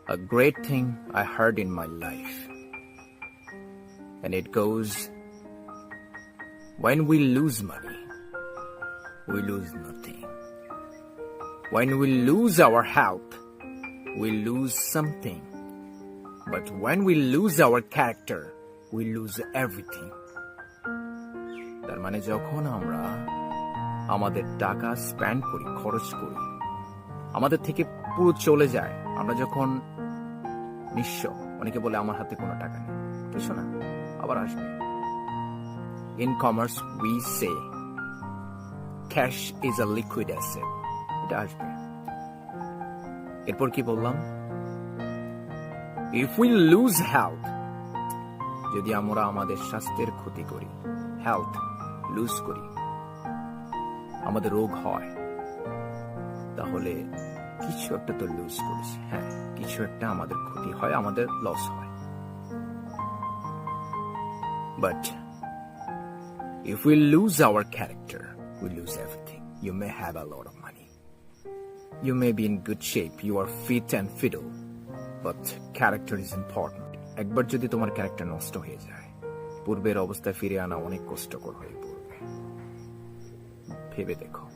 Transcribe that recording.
a great thing I heard in my life. And it goes, when we lose money, we lose nothing. When we lose our health, we lose something. But when we lose our character, we lose everything. তার মানে যখন আমরা আমাদের টাকা spend করি, খরচ করি, আমাদের থেকে পুরো চলে যায়, আমরা যখন নিঃস্ব, অনেকে বলে আমার হাতে কোনো টাকা নেই, কিছু না, আবার আসবে। In commerce we say cash is a liquid asset. এটা আসবে। এরপর কি বললাম? If we lose health, যদি আমরা আমাদের স্বাস্থ্যের ক্ষতি করি, হেলথ লুজ করি, আমাদের রোগ হয়, তাহলে কিছু একটা তো লুজ করেছি। হ্যাঁ, কিছু একটা আমাদের ক্ষতি হয়, আমাদের লস হয়। But if we lose our character, we lose everything. You may have a lot of money. You may be in good shape. You are fit and fiddle. But character is important. একবার যদি তোমার character নষ্ট হয়ে যায়, পূর্বের অবস্থায় ফিরে আনা অনেক কষ্টকর হয়ে পড়বে। ভেবে দেখো।